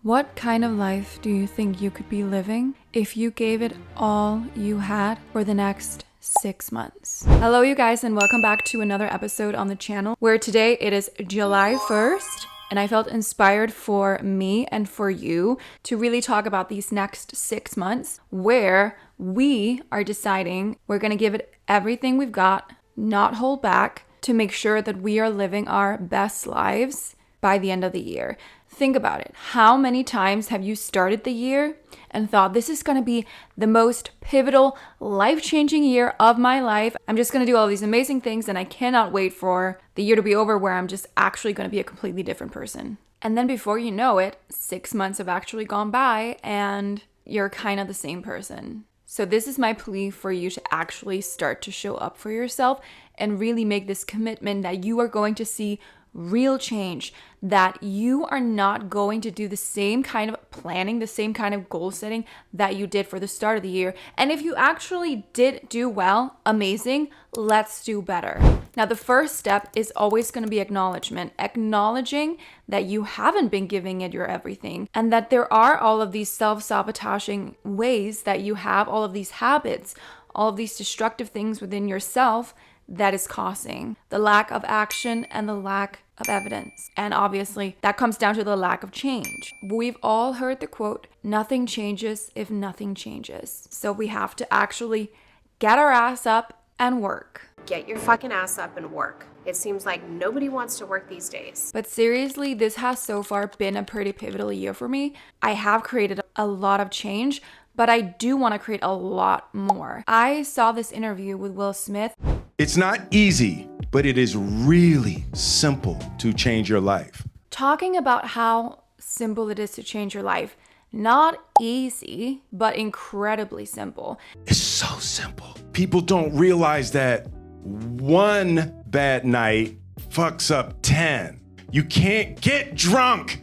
What kind of life do you think you could be living if you gave it all you had for the next 6 months? Hello, you guys, and welcome back to another episode on the channel where today it is July 1st. And I felt inspired for me and for you to really talk about these next 6 months where we are deciding we're going to give it everything we've got, not hold back, to make sure that we are living our best lives by the end of the year. Think about it. How many times have you started the year and thought, this is going to be the most pivotal, life-changing year of my life. I'm just going to do all these amazing things and I cannot wait for the year to be over where I'm just actually going to be a completely different person. And then before you know it, 6 months have actually gone by and you're kind of the same person. So this is my plea for you to actually start to show up for yourself and really make this commitment that you are going to see real change, that you are not going to do the same kind of planning, the same kind of goal setting that you did for the start of the year. And if you actually did do well, amazing, let's do better. Now, the first step is always going to be acknowledgement, acknowledging that you haven't been giving it your everything and that there are all of these self-sabotaging ways that you have, all of these habits, all of these destructive things within yourself that is causing the lack of action and the lack of evidence. And obviously, that comes down to the lack of change. We've all heard the quote, nothing changes if nothing changes. So we have to actually get our ass up and work. Get your fucking ass up and work. It seems like nobody wants to work these days. But seriously, this has so far been a pretty pivotal year for me. I have created a lot of change, but I do want to create a lot more. I saw this interview with Will Smith. It's not easy, but it is really simple to change your life. Talking about how simple it is to change your life. Not easy, but incredibly simple. It's so simple. People don't realize that one bad night fucks up 10. You can't get drunk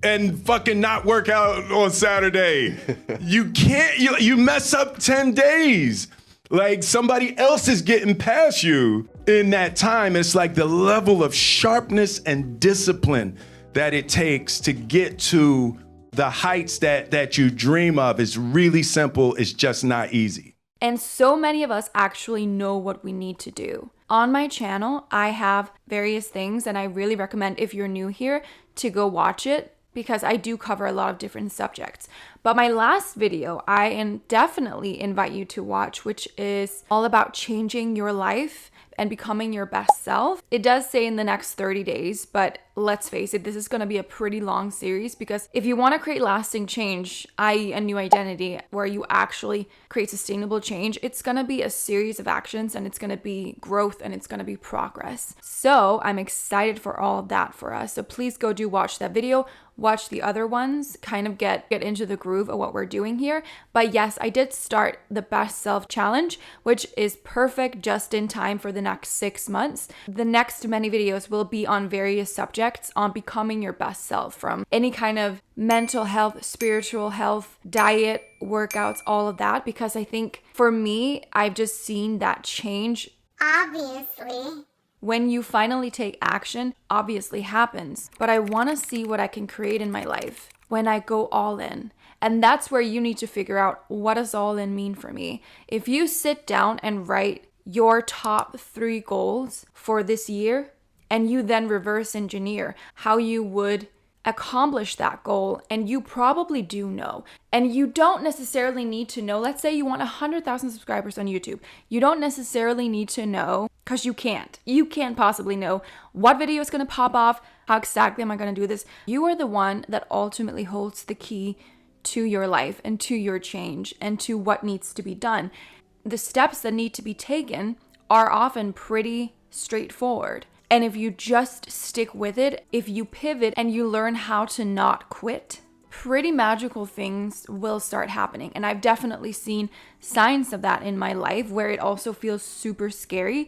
and fucking not work out on Saturday. You can't, you mess up 10 days. Like somebody else is getting past you in that time. It's like the level of sharpness and discipline that it takes to get to the heights that you dream of is really simple. It's just not easy. And so many of us actually know what we need to do. On my channel, I have various things, and I really recommend if you're new here to go watch it, because I do cover a lot of different subjects. But my last video, I definitely invite you to watch, which is all about changing your life and becoming your best self. It does say in the next 30 days, but let's face it, this is gonna be a pretty long series because if you wanna create lasting change, i.e. a new identity where you actually create sustainable change, it's gonna be a series of actions and it's gonna be growth and it's gonna be progress. So I'm excited for all of that for us. So please go watch that video, watch the other ones, kind of get into the groove of what we're doing here. But yes, I did start the Best Self Challenge, which is perfect just in time for the next 6 months. The next many videos will be on various subjects on becoming your best self, from any kind of mental health, spiritual health, diet, workouts, all of that, because I think for me, I've just seen that change. Obviously. When you finally take action, obviously happens. But I want to see what I can create in my life when I go all in. And that's where you need to figure out, what does all in mean for me? If you sit down and write your top 3 goals for this year, and you then reverse engineer how you would accomplish that goal, and you probably do know. And you don't necessarily need to know, let's say you want 100,000 subscribers on YouTube. You don't necessarily need to know, because you can't. You can't possibly know what video is going to pop off, how exactly am I going to do this. You are the one that ultimately holds the key to your life and to your change and to what needs to be done. The steps that need to be taken are often pretty straightforward. And if you just stick with it, if you pivot and you learn how to not quit, pretty magical things will start happening. And I've definitely seen signs of that in my life, where it also feels super scary,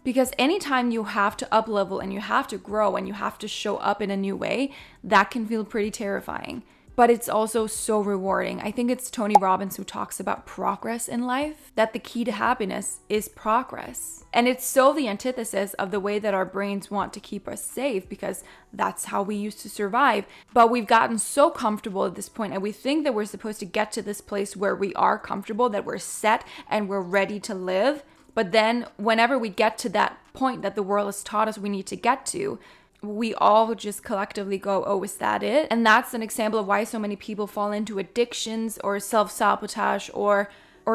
because anytime you have to up-level and you have to grow and you have to show up in a new way, that can feel pretty terrifying. but it's also so rewarding. I think it's Tony Robbins who talks about progress in life, that the key to happiness is progress. And it's so the antithesis of the way that our brains want to keep us safe, because that's how we used to survive. But we've gotten so comfortable at this point, and we think that we're supposed to get to this place where we are comfortable, that we're set and we're ready to live. But then whenever we get to that point that the world has taught us we need to get to, we all just collectively go, oh, is that it? And that's an example of why so many people fall into addictions or self-sabotage or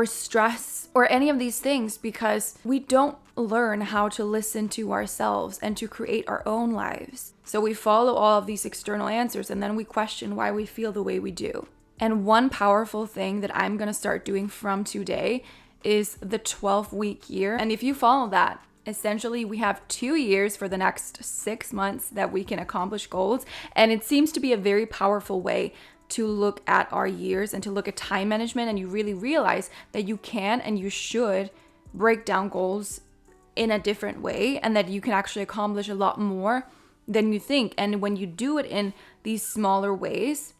stress or any of these things, because we don't learn how to listen to ourselves and to create our own lives. So we follow all of these external answers, and then we question why we feel the way we do. And one powerful thing that I'm going to start doing from today is the 12-week year. And if you follow that, essentially we have 2 years for the next 6 months that we can accomplish goals. And it seems to be a very powerful way to look at our years and to look at time management. And you really realize that you can and you should break down goals in a different way, and that you can actually accomplish a lot more than you think. And when you do it in these smaller ways,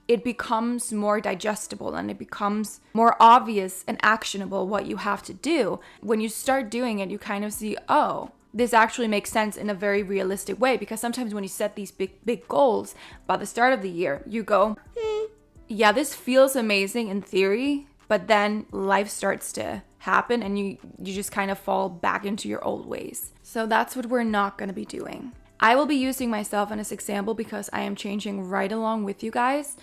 it becomes more digestible and it becomes more obvious and actionable what you have to do. When you start doing it, you kind of see, oh, this actually makes sense in a very realistic way. Because sometimes when you set these big goals by the start of the year, you go, yeah, this feels amazing in theory, but then life starts to happen and you just kind of fall back into your old ways. So that's what we're not going to be doing. I will be using myself as an example because I am changing right along with you guys.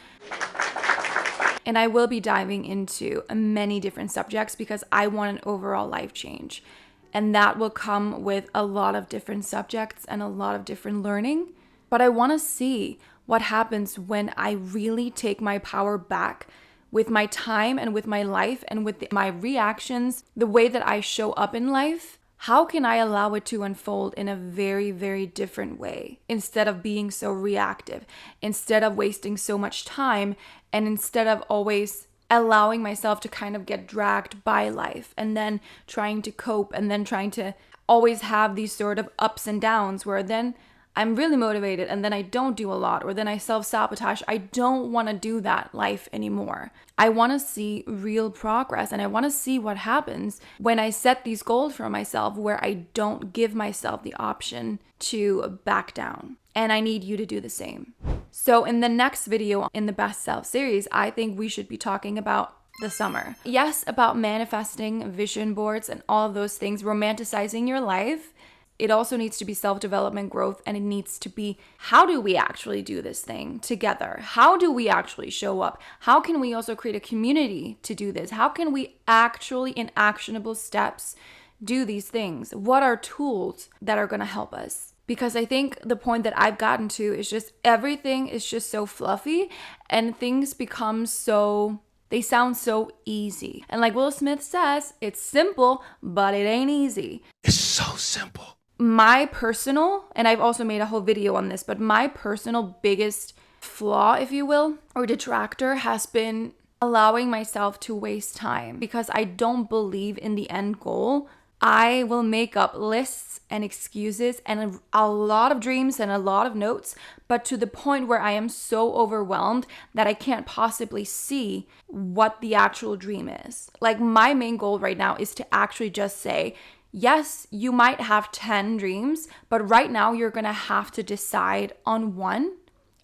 And I will be diving into many different subjects because I want an overall life change. And that will come with a lot of different subjects and a lot of different learning. But I want to see what happens when I really take my power back with my time and with my life and with my reactions, the way that I show up in life. How can I allow it to unfold in a very, very different way, instead of being so reactive, instead of wasting so much time, and instead of always allowing myself to kind of get dragged by life and then trying to cope and then trying to always have these sort of ups and downs where then I'm really motivated and then I don't do a lot, or then I self-sabotage. I don't want to do that life anymore. I want to see real progress, and I want to see what happens when I set these goals for myself where I don't give myself the option to back down. And I need you to do the same. So in the next video in the Best Self series, I think we should be talking about the summer. Yes, about manifesting, vision boards, and all of those things, romanticizing your life. It also needs to be self-development, growth, and it needs to be, how do we actually do this thing together? How do we actually show up? How can we also create a community to do this? How can we actually, in actionable steps, do these things? What are tools that are going to help us? Because I think the point that I've gotten to is just everything is just so fluffy and things become so, they sound so easy. And like Will Smith says, it's simple, but it ain't easy. It's so simple. My personal, and I've also made a whole video on this, but my personal biggest flaw, if you will, or detractor has been allowing myself to waste time, because I don't believe in the end goal. I will make up lists and excuses and a lot of dreams and a lot of notes, but to the point where I am so overwhelmed that I can't possibly see what the actual dream is. Like, my main goal right now is to actually just say, yes, you might have 10 dreams, but right now you're going to have to decide on one,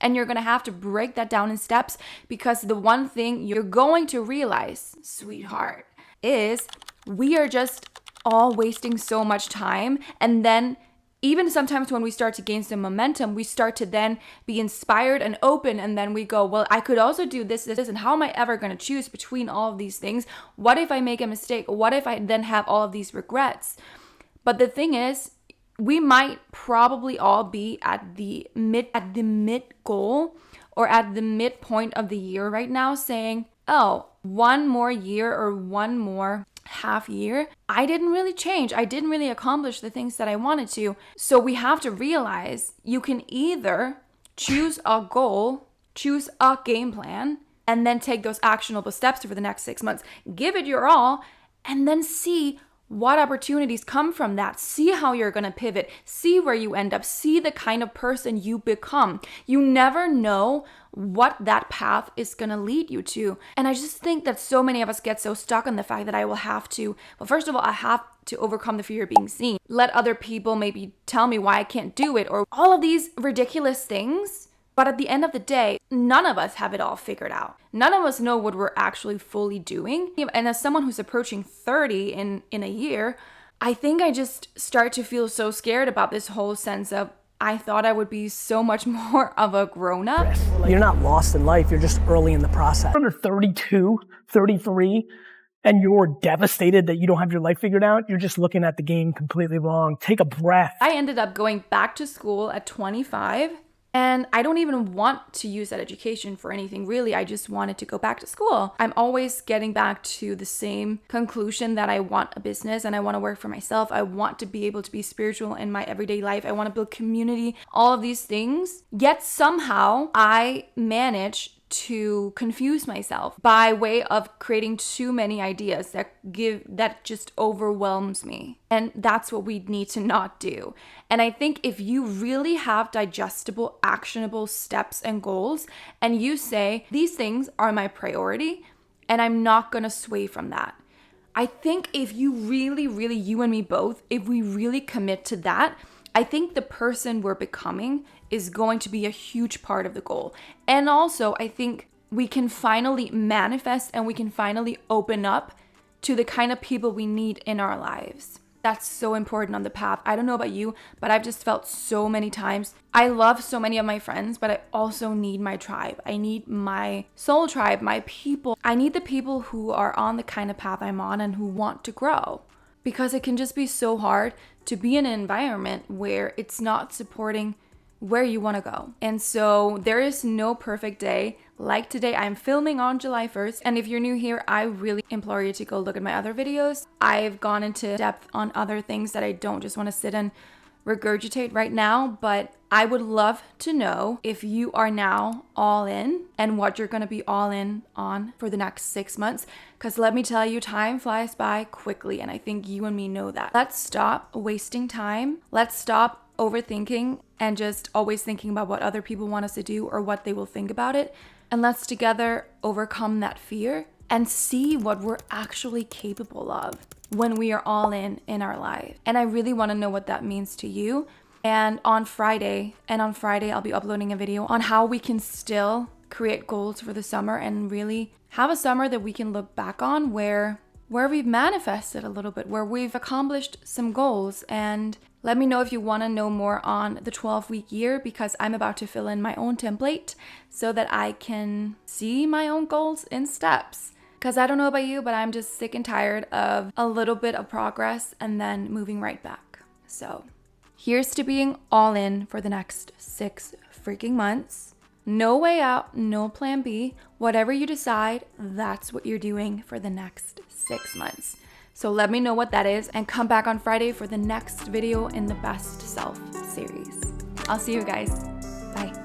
and you're going to have to break that down in steps, because the one thing you're going to realize, sweetheart, is we are just all wasting so much time. And then even sometimes when we start to gain some momentum, we start to then be inspired and open, and then we go, well, I could also do this, and how am I ever going to choose between all of these things? What if I make a mistake? What if I then have all of these regrets? But the thing is, we might probably all be at the mid goal, or at the midpoint of the year right now, saying, oh, one more year or one more half year, I didn't really change. I didn't really accomplish the things that I wanted to. So we have to realize you can either choose a goal, choose a game plan, and then take those actionable steps for the next 6 months. Give it your all, and then see what opportunities come from that. See how you're going to pivot. See where you end up. See the kind of person you become. You never know what that path is gonna lead you to. And I just think that so many of us get so stuck on the fact that I will have to, well, first of all, I have to overcome the fear of being seen. Let other people maybe tell me why I can't do it, or all of these ridiculous things. But at the end of the day, none of us have it all figured out. None of us know what we're actually fully doing. And as someone who's approaching 30 in a year, I think I just start to feel so scared about this whole sense of, I thought I would be so much more of a grown-up. You're not lost in life, you're just early in the process. Under 32, 33, and you're devastated that you don't have your life figured out, you're just looking at the game completely wrong. Take a breath. I ended up going back to school at 25. And I don't even want to use that education for anything really. I just wanted to go back to school. I'm always getting back to the same conclusion that I want a business and I want to work for myself. I want to be able to be spiritual in my everyday life. I want to build community, all of these things. Yet somehow I manage to confuse myself by way of creating too many ideas that just overwhelms me. And that's what we need to not do. And I think if you really have digestible, actionable steps and goals, and you say, these things are my priority, and I'm not gonna sway from that. I think if you really, you and me both, if we really commit to that, I think the person we're becoming is going to be a huge part of the goal. And also, I think we can finally manifest and we can finally open up to the kind of people we need in our lives. That's so important on the path. I don't know about you, but I've just felt so many times. I love so many of my friends, but I also need my tribe. I need my soul tribe, my people. I need the people who are on the kind of path I'm on and who want to grow. Because it can just be so hard to be in an environment where it's not supporting where you want to go. And so there is no perfect day. Like today, I'm filming on July 1st. And if you're new here, I really implore you to go look at my other videos. I've gone into depth on other things that I don't just want to sit and regurgitate right now, but I would love to know if you are now all in and what you're going to be all in on for the next 6 months. Because let me tell you, time flies by quickly, and I think you and me know that. Let's stop wasting time. Let's stop overthinking and just always thinking about what other people want us to do or what they will think about it. And let's together overcome that fear and see what we're actually capable of when we are all in our life. And I really want to know what that means to you. And on Friday, I'll be uploading a video on how we can still create goals for the summer and really have a summer that we can look back on where we've manifested a little bit, where we've accomplished some goals. And let me know if you want to know more on the 12-week year, because I'm about to fill in my own template so that I can see my own goals in steps. Because I don't know about you, but I'm just sick and tired of a little bit of progress and then moving right back. So here's to being all in for the next 6 freaking months. No way out, no plan B. Whatever you decide, that's what you're doing for the next 6 months. So let me know what that is and come back on Friday for the next video in the Best Self series. I'll see you guys. Bye.